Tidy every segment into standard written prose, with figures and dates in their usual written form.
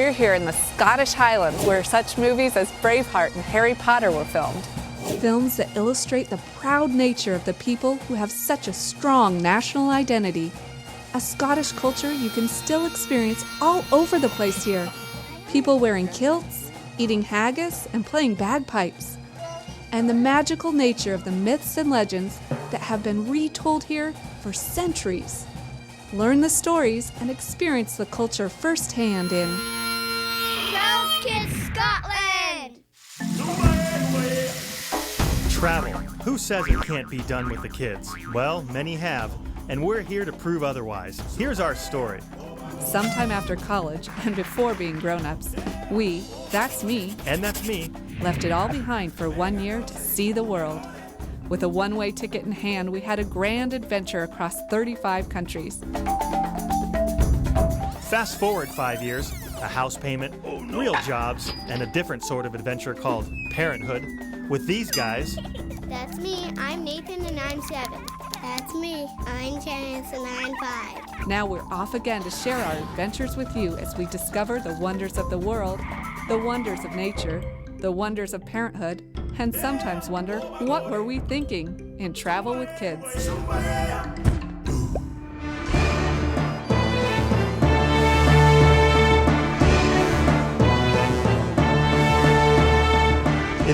We're here in the Scottish Highlands, where such movies as Braveheart and Harry Potter were filmed. Films that illustrate the proud nature of the people who have such a strong national identity. A Scottish culture you can still experience all over the place here. People wearing kilts, eating haggis, and playing bagpipes. And the magical nature of the myths and legends that have been retold here for centuries. Learn the stories and experience the culture firsthand in Travel Kids Scotland! Travel. Who says it can't be done with the kids? Well, many have, and we're here to prove otherwise. Here's our story. Sometime after college and before being grown-ups, we, that's me, And that's me. left it all behind for 1 year to see the world. With a one-way ticket in hand, we had a grand adventure across 35 countries. Fast forward 5 years, a house payment, real jobs, and a different sort of adventure called parenthood. With these guys, That's me. I'm Nathan and I'm 7. That's me. I'm Janice and I'm 5. Now we're off again to share our adventures with you as we discover the wonders of the world, the wonders of nature, the wonders of parenthood, and sometimes wonder, what were we thinking in Travel with Kids?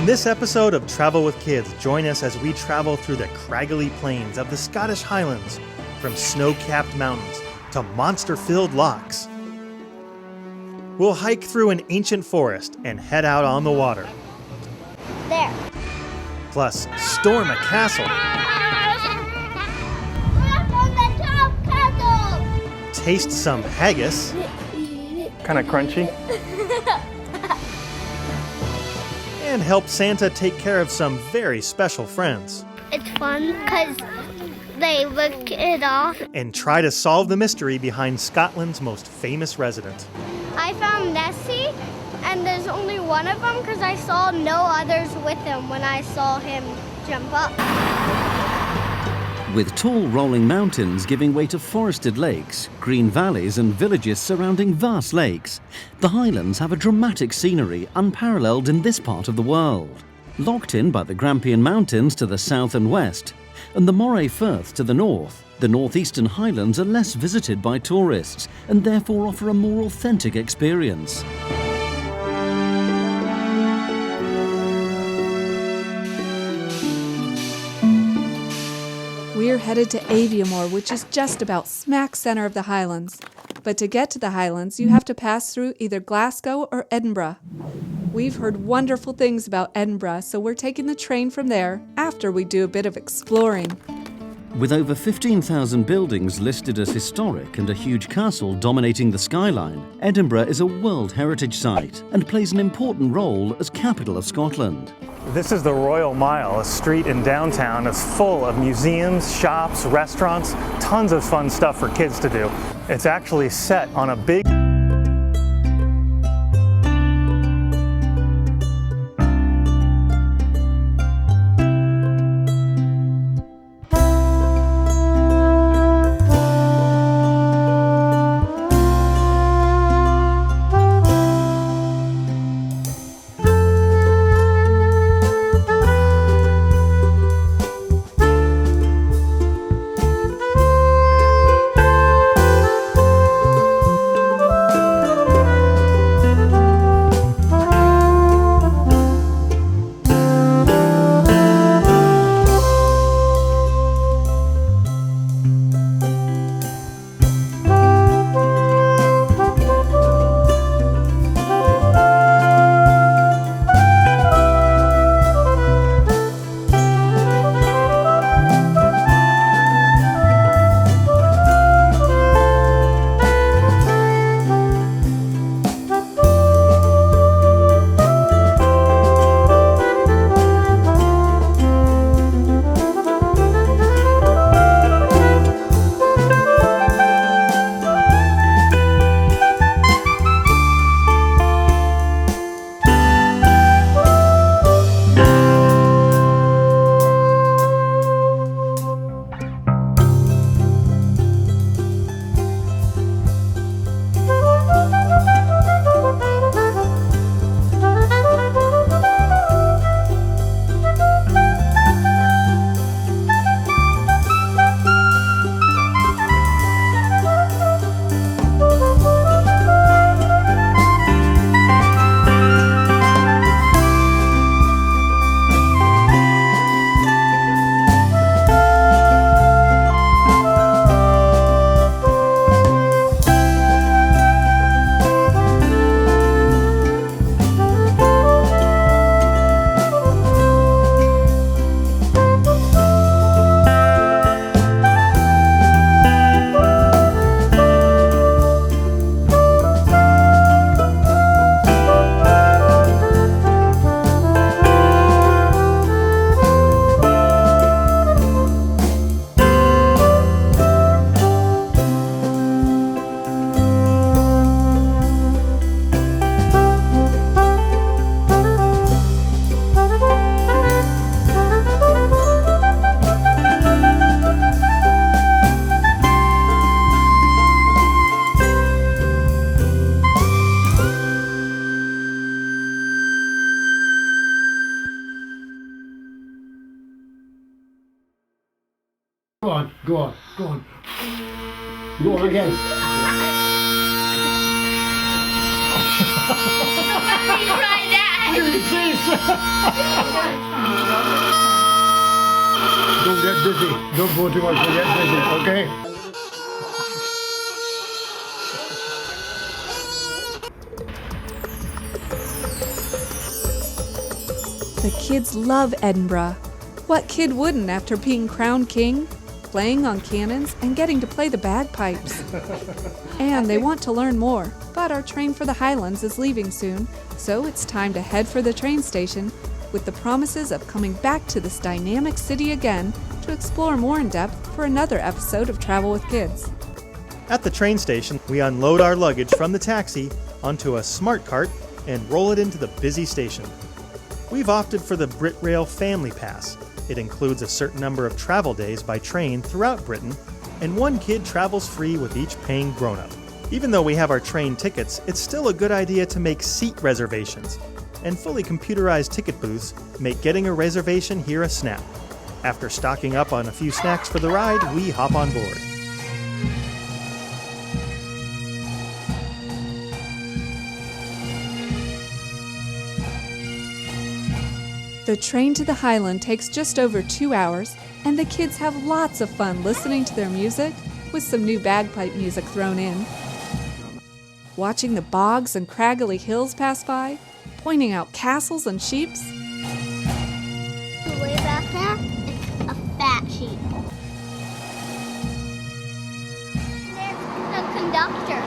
in this episode of Travel with Kids, join us as we travel through the craggly plains of the Scottish Highlands, from snow-capped mountains to monster-filled lochs. We'll hike through an ancient forest and head out on the water. There. Plus, storm a castle, Up on the top castle! taste some haggis, kind of crunchy, and help Santa take care of some very special friends. It's fun because they look it off. And try to solve the mystery behind Scotland's most famous resident. I found Nessie, and there's only one of them because I saw no others with him when I saw him jump up. With tall rolling mountains giving way to forested lakes, green valleys and villages surrounding vast lakes, the Highlands have a dramatic scenery unparalleled in this part of the world. Locked in by the Grampian Mountains to the south and west, and the Moray Firth to the north, the northeastern Highlands are less visited by tourists and therefore offer a more authentic experience. We're headed to Aviemore, which is just about smack center of the Highlands. But to get to the Highlands, you have to pass through either Glasgow or Edinburgh. We've heard wonderful things about Edinburgh, so we're taking the train from there after we do a bit of exploring. With over 15,000 buildings listed as historic and a huge castle dominating the skyline, Edinburgh is a World Heritage Site and plays an important role as capital of Scotland. This is the Royal Mile, a street in downtown that's full of museums, shops, restaurants, tons of fun stuff for kids to do. It's actually set on a big Go on, go on, go on. Go on again. Don't get dizzy. Don't go too much to get dizzy, okay? The kids love Edinburgh. What kid wouldn't after being crowned king, playing on cannons, and getting to play the bagpipes? And they want to learn more, but our train for the Highlands is leaving soon, so it's time to head for the train station with the promises of coming back to this dynamic city again to explore more in depth for another episode of Travel with Kids. At the train station, we unload our luggage from the taxi onto a smart cart and roll it into the busy station. We've opted for the BritRail Family Pass. It includes a certain number of travel days by train throughout Britain, and one kid travels free with each paying grown-up. Even though we have our train tickets, it's still a good idea to make seat reservations, and fully computerized ticket booths make getting a reservation here a snap. After stocking up on a few snacks for the ride, we hop on board. The train to the Highland takes just over 2 hours, and the kids have lots of fun listening to their music with some new bagpipe music thrown in. Watching the bogs and craggly hills pass by, pointing out castles and sheeps. Way back there, it's a fat sheep. There's the conductor.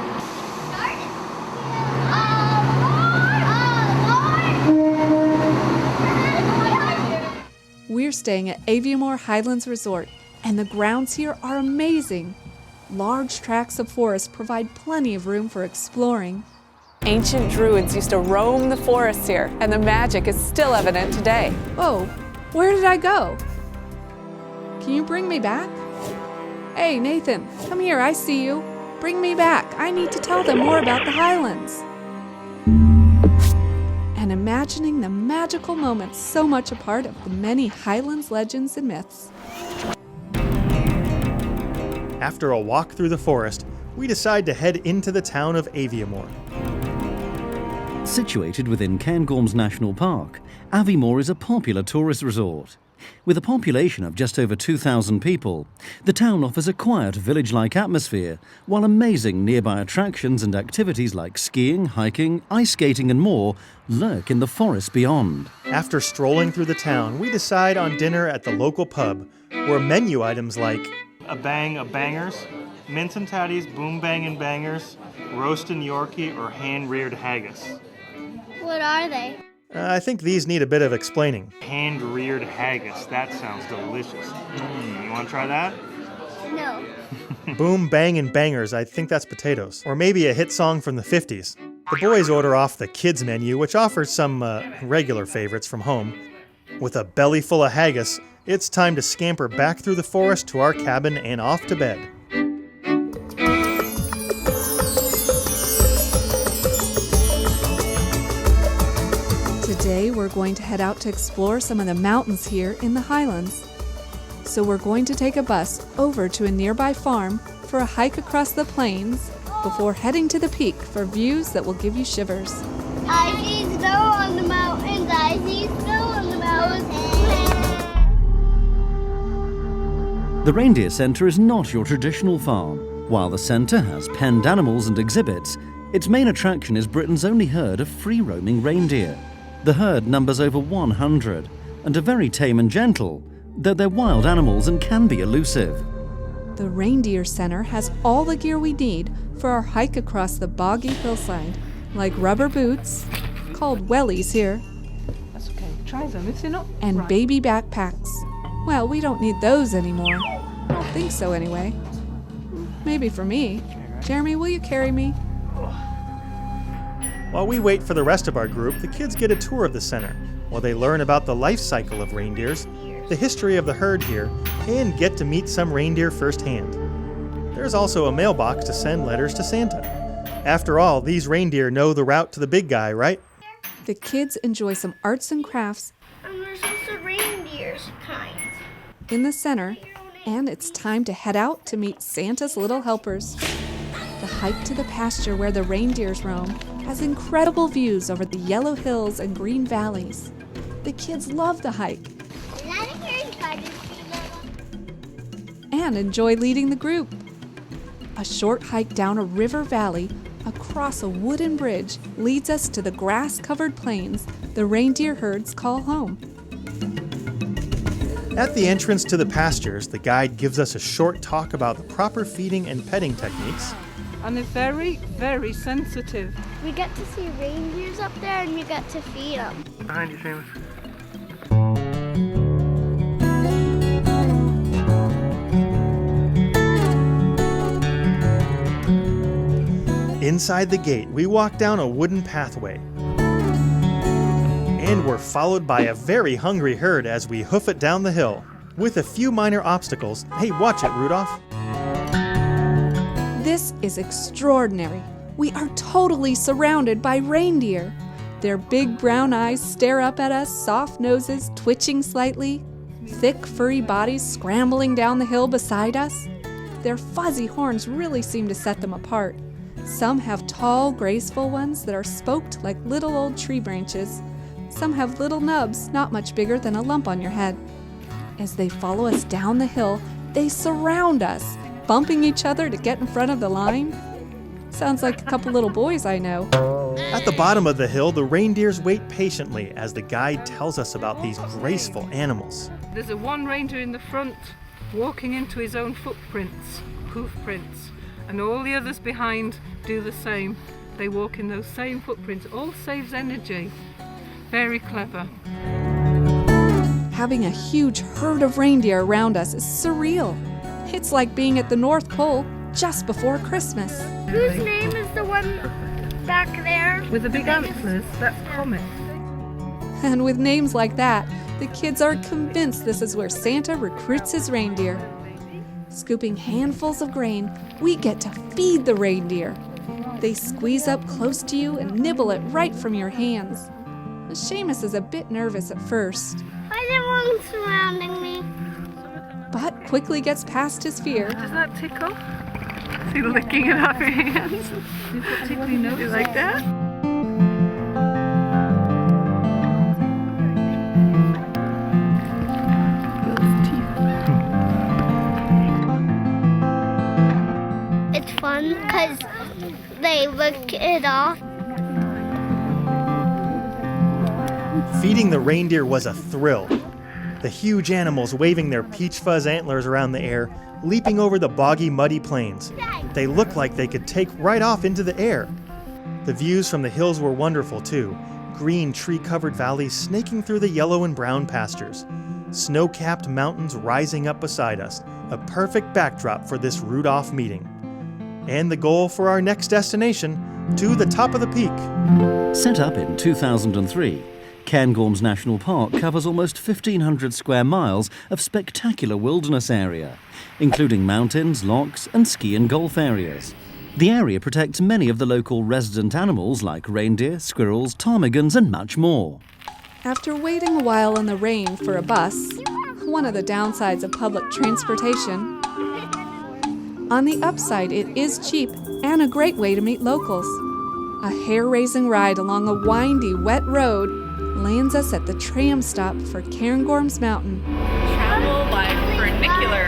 Start it. We're staying at Aviemore Highlands Resort, and the grounds here are amazing. Large tracts of forest provide plenty of room for exploring. Ancient druids used to roam the forests here, and the magic is still evident today. Whoa, where did I go? Can you bring me back? Hey, Nathan, come here, I see you. Bring me back. I need to tell them more about the Highlands. And imagining the magical moments so much a part of the many Highlands legends and myths. After a walk through the forest, we decide to head into the town of Aviemore. Situated within Cairngorms National Park, Aviemore is a popular tourist resort. With a population of just over 2,000 people, the town offers a quiet village-like atmosphere, while amazing nearby attractions and activities like skiing, hiking, ice skating and more lurk in the forest beyond. After strolling through the town, we decide on dinner at the local pub, where menu items like a bang of bangers, mince and tatties, boom bang and bangers, roast and Yorkie, or hand-reared haggis. What are they? I think these need a bit of explaining. Hand-reared haggis, that sounds delicious. You want to try that? No. Boom, bang, and bangers, I think that's potatoes. Or maybe a hit song from the 50s. The boys order off the kids menu, which offers some regular favorites from home. With a belly full of haggis, it's time to scamper back through the forest to our cabin and off to bed. Today we're going to head out to explore some of the mountains here in the Highlands. So we're going to take a bus over to a nearby farm for a hike across the plains before heading to the peak for views that will give you shivers. I see snow on the mountains. I see snow on the mountains. The Reindeer Centre is not your traditional farm. While the centre has penned animals and exhibits, its main attraction is Britain's only herd of free-roaming reindeer. The herd numbers over 100 and are very tame and gentle, though they're wild animals and can be elusive. The Reindeer Center has all the gear we need for our hike across the boggy hillside, like rubber boots, called wellies here, That's okay. Try them if they're not. and right. baby backpacks. Well, we don't need those anymore. I don't think so anyway. Maybe for me. Jeremy, will you carry me? While we wait for the rest of our group, the kids get a tour of the center, while they learn about the life cycle of reindeers, the history of the herd here, and get to meet some reindeer firsthand. There's also a mailbox to send letters to Santa. After all, these reindeer know the route to the big guy, right? The kids enjoy some arts and crafts And there's also reindeers kind. in the center, And it's time to head out to meet Santa's little helpers. The hike to the pasture where the reindeers roam has incredible views over the yellow hills and green valleys. The kids love the hike and enjoy leading the group. A short hike down a river valley across a wooden bridge leads us to the grass-covered plains the reindeer herds call home. At the entrance to the pastures, the guide gives us a short talk about the proper feeding and petting techniques. And they're very, very sensitive. We get to see reindeers up there and we get to feed them. Behind you, Seamus. Inside the gate, we walk down a wooden pathway. And we're followed by a very hungry herd as we hoof it down the hill. With a few minor obstacles. Hey, watch it, Rudolph. This is extraordinary. We are totally surrounded by reindeer. Their big brown eyes stare up at us, soft noses twitching slightly, thick furry bodies scrambling down the hill beside us. Their fuzzy horns really seem to set them apart. Some have tall, graceful ones that are spoked like little old tree branches. Some have little nubs, not much bigger than a lump on your head. As they follow us down the hill, they surround us, bumping each other to get in front of the line. Sounds like a couple little boys I know. At the bottom of the hill, the reindeers wait patiently as the guide tells us about these graceful animals. There's a one reindeer in the front walking into his own footprints, hoof prints, and all the others behind do the same. They walk in those same footprints. All saves energy. Very clever. Having a huge herd of reindeer around us is surreal. It's like being at the North Pole just before Christmas. Whose name is the one back there? With the big antlers, that's Comet. And with names like that, the kids are convinced this is where Santa recruits his reindeer. Scooping handfuls of grain, we get to feed the reindeer. They squeeze up close to you and nibble it right from your hands. Seamus is a bit nervous at first, Why is everyone surrounding me? but quickly gets past his fear. Does that tickle? See licking it off your hands? You've got tickly nose. You like that? It's fun because they lick it off. Feeding the reindeer was a thrill. The huge animals waving their peach fuzz antlers around the air, leaping over the boggy, muddy plains. They looked like they could take right off into the air. The views from the hills were wonderful too. Green, tree-covered valleys snaking through the yellow and brown pastures. Snow-capped mountains rising up beside us. A perfect backdrop for this Rudolph meeting. And the goal for our next destination, to the top of the peak. Set up in 2003, Cairngorms National Park covers almost 1,500 square miles of spectacular wilderness area, including mountains, lochs and ski and golf areas. The area protects many of the local resident animals like reindeer, squirrels, ptarmigans and much more. After waiting a while in the rain for a bus, one of the downsides of public transportation, on the upside it is cheap and a great way to meet locals. A hair-raising ride along a windy, wet road lands us at the tram stop for Cairngorms Mountain. Travel by funicular.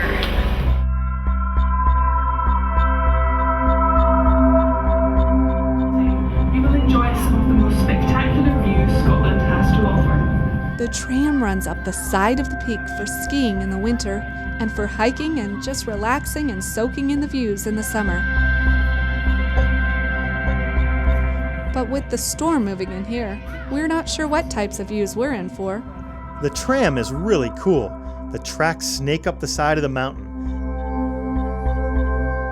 You will enjoy some of the most spectacular views Scotland has to offer. The tram runs up the side of the peak for skiing in the winter and for hiking and just relaxing and soaking in the views in the summer. But with the storm moving in here, we're not sure what types of views we're in for. The tram is really cool. The tracks snake up the side of the mountain.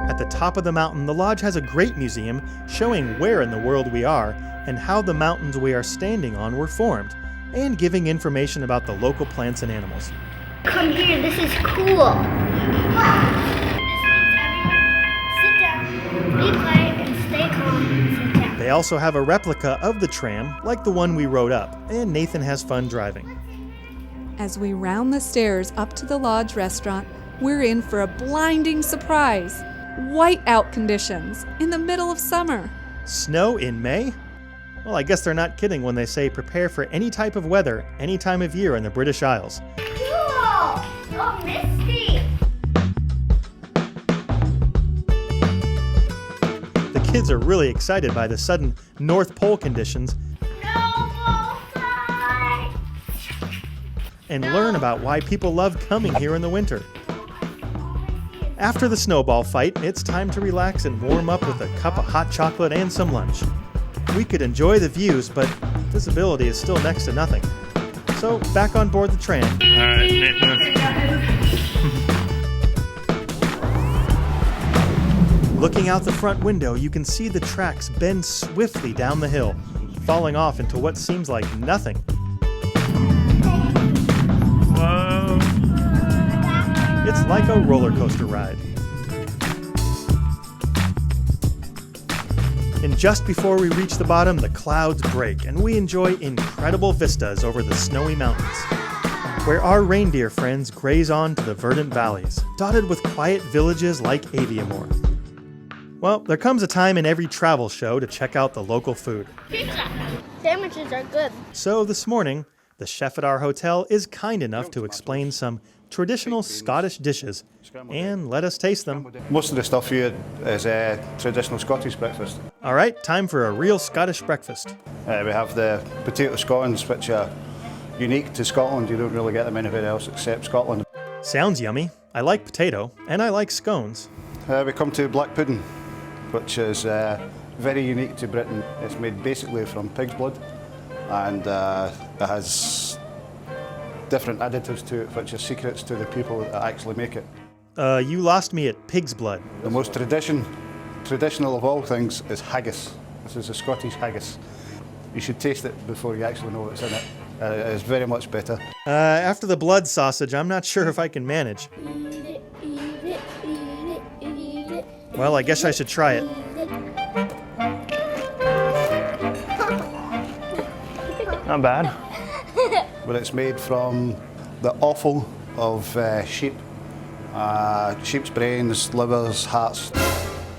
At the top of the mountain, the lodge has a great museum showing where in the world we are and how the mountains we are standing on were formed, and giving information about the local plants and animals. Come here, this is cool. Sit down, be quiet, and stay calm. Sit down. They also have a replica of the tram, like the one we rode up, and Nathan has fun driving. As we round the stairs up to the lodge restaurant, we're in for a blinding surprise. Whiteout conditions in the middle of summer. Snow in May? Well, I guess they're not kidding when they say prepare for any type of weather, any time of year in the British Isles. Cool! So misty! The kids are really excited by the sudden North Pole conditions and learn about why people love coming here in the winter. After the snowball fight, it's time to relax and warm up with a cup of hot chocolate and some lunch. We could enjoy the views, but visibility is still next to nothing. So, back on board the tram. Looking out the front window, you can see the tracks bend swiftly down the hill, falling off into what seems like nothing. Whoa. It's like a roller coaster ride. And just before we reach the bottom, the clouds break, and we enjoy incredible vistas over the snowy mountains, where our reindeer friends graze on to the verdant valleys, dotted with quiet villages like Aviemore. Well, there comes a time in every travel show to check out the local food. Pizza! Sandwiches are good. So this morning, the chef at our hotel is kind enough to explain some traditional Scottish dishes and let us taste them. Most of the stuff here is traditional Scottish breakfast. All right, time for a real Scottish breakfast. We have the potato scones, which are unique to Scotland. You don't really get them anywhere else except Scotland. Sounds yummy. I like potato, and I like scones. We come to black pudding, which is very unique to Britain. It's made basically from pig's blood, and it has different additives to it, which are secrets to the people that actually make it. You lost me at pig's blood. The most traditional of all things is haggis. This is a Scottish haggis. You should taste it before you actually know what's in it. It is very much better. After the blood sausage, I'm not sure if I can manage. Well, I guess I should try it. Not bad. But it's made from the offal of sheep. Sheep's brains, livers, hearts.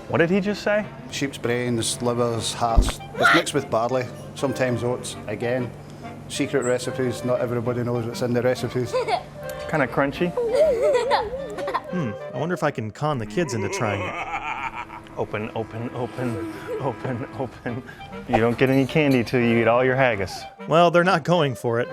What did he just say? Sheep's brains, livers, hearts. It's mixed with barley, sometimes oats. Again, secret recipes. Not everybody knows what's in the recipes. Kind of crunchy. I wonder if I can con the kids into trying it. Open, open, open, open, open. You don't get any candy till you eat all your haggis. Well, they're not going for it.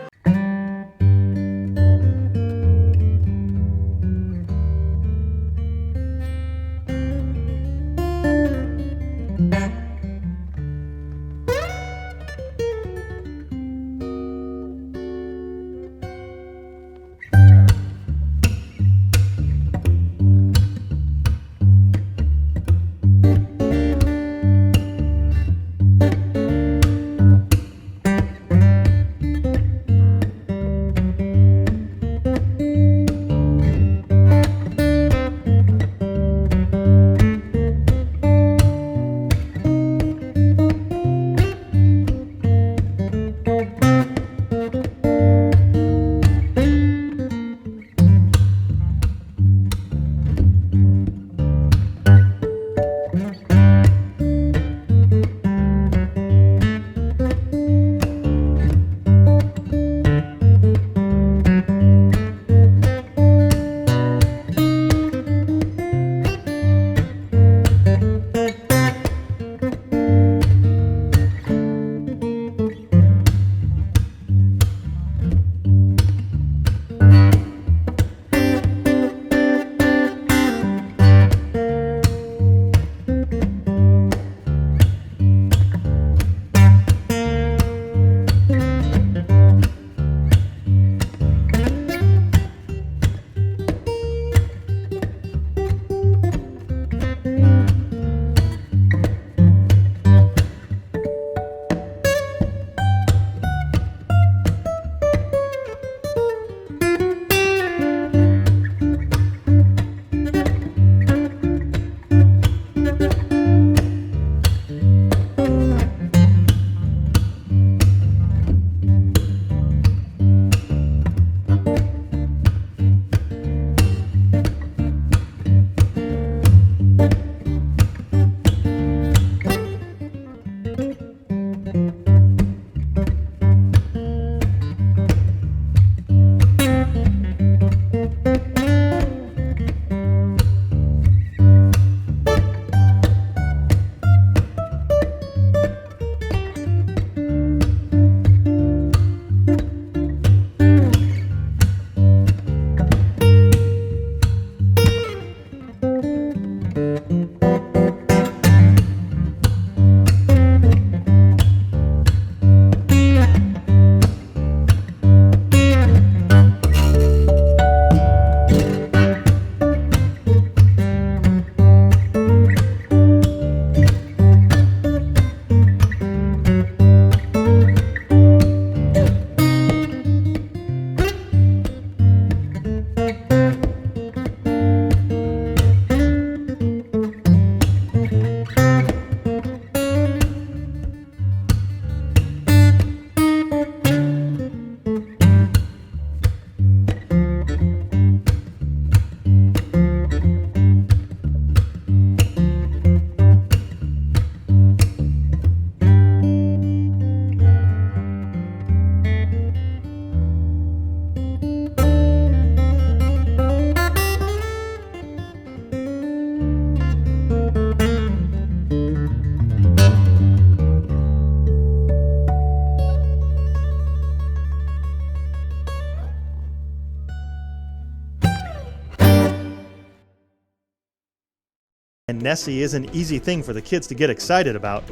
and Nessie is an easy thing for the kids to get excited about,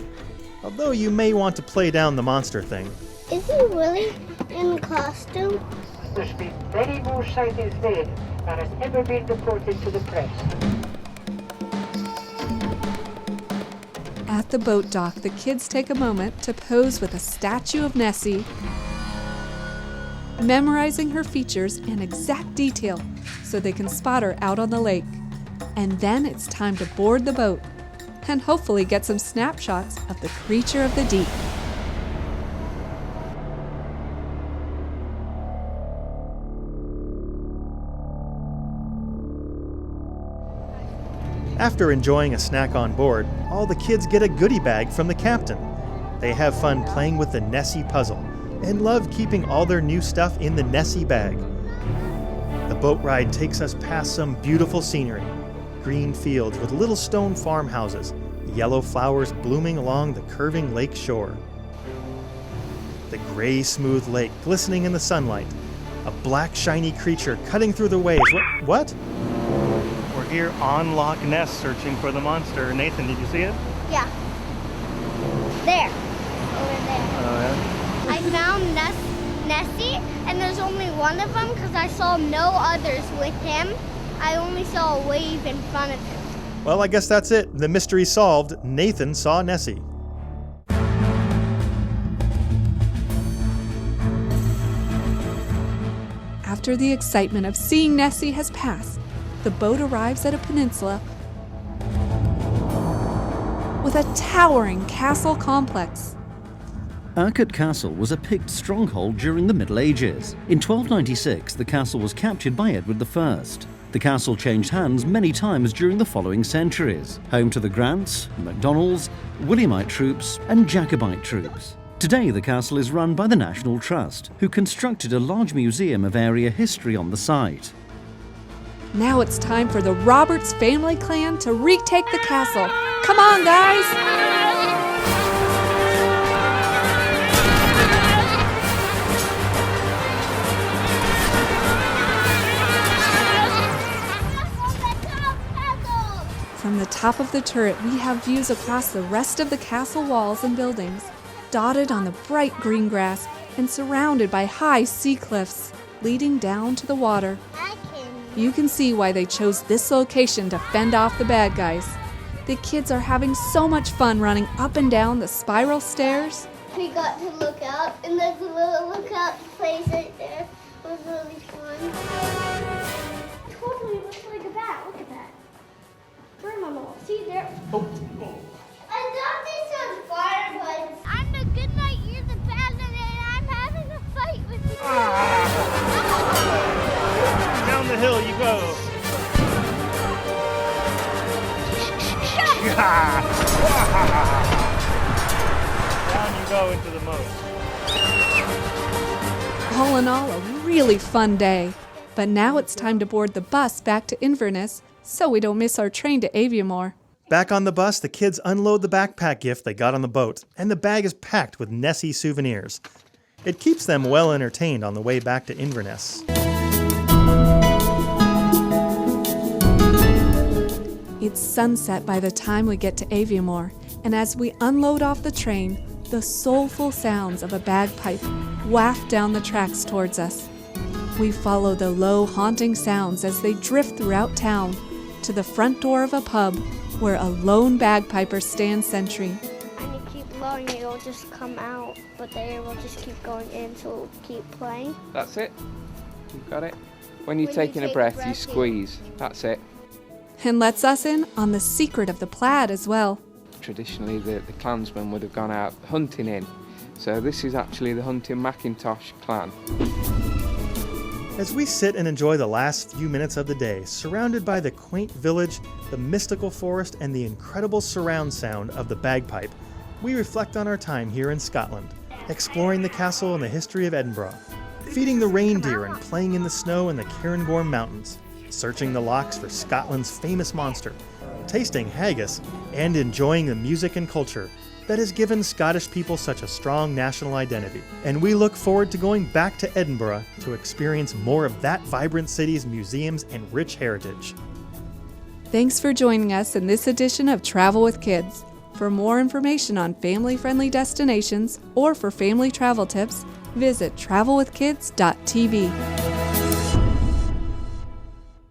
although you may want to play down the monster thing. Is he really in costume? There's been many more sightings made than has ever been reported to the press. At the boat dock, the kids take a moment to pose with a statue of Nessie, memorizing her features and exact detail so they can spot her out on the lake. And then it's time to board the boat and hopefully get some snapshots of the creature of the deep. After enjoying a snack on board, all the kids get a goodie bag from the captain. They have fun playing with the Nessie puzzle and love keeping all their new stuff in the Nessie bag. The boat ride takes us past some beautiful scenery. Green fields with little stone farmhouses, yellow flowers blooming along the curving lake shore. The gray, smooth lake glistening in the sunlight. A black, shiny creature cutting through the waves. What? We're here on Loch Ness searching for the monster. Nathan, did you see it? Yeah. There. Over there. Oh, yeah? I found Nessie, and there's only one of them because I saw no others with him. I only saw a wave in front of him. Well, I guess that's it. The mystery solved. Nathan saw Nessie. After the excitement of seeing Nessie has passed, the boat arrives at a peninsula with a towering castle complex. Urquhart Castle was a Pict stronghold during the Middle Ages. In 1296, the castle was captured by Edward I. The castle changed hands many times during the following centuries, home to the Grants, Macdonalds, Williamite troops, and Jacobite troops. Today, the castle is run by the National Trust, who constructed a large museum of area history on the site. Now it's time for the Roberts family clan to retake the castle. Come on, guys! From the top of the turret, we have views across the rest of the castle walls and buildings, dotted on the bright green grass and surrounded by high sea cliffs leading down to the water. You can see why they chose this location to fend off the bad guys. The kids are having so much fun running up and down the spiral stairs. We got to look out, and there's a little lookout place right there. It was really fun. Totally looks like a bat. Look at that. Where am I on? See there? Oh. I thought they sound fireworks. I'm the good night, you're the bad night, and I'm having a fight with you. Down the hill you go. Down you go into the moat. All in all, a really fun day. But now it's time to board the bus back to Inverness so we don't miss our train to Aviemore. Back on the bus, the kids unload the backpack gift they got on the boat, and the bag is packed with Nessie souvenirs. It keeps them well entertained on the way back to Inverness. It's sunset by the time we get to Aviemore, and as we unload off the train, the soulful sounds of a bagpipe waft down the tracks towards us. We follow the low, haunting sounds as they drift throughout town to the front door of a pub where a lone bagpiper stands sentry. And you keep blowing, it'll just come out, but the air will just keep going in, so it'll keep playing. That's it. You've got it. When you're taking a breath, you squeeze. That's it. And lets us in on the secret of the plaid as well. Traditionally, the clansmen would have gone out hunting in. So this is actually the Hunting Macintosh clan. As we sit and enjoy the last few minutes of the day, surrounded by the quaint village, the mystical forest, and the incredible surround sound of the bagpipe, we reflect on our time here in Scotland, exploring the castle and the history of Edinburgh, feeding the reindeer and playing in the snow in the Cairngorm Mountains, searching the lochs for Scotland's famous monster, tasting haggis, and enjoying the music and culture that has given Scottish people such a strong national identity. And we look forward to going back to Edinburgh to experience more of that vibrant city's museums and rich heritage. Thanks for joining us in this edition of Travel with Kids. For more information on family-friendly destinations or for family travel tips, visit travelwithkids.tv.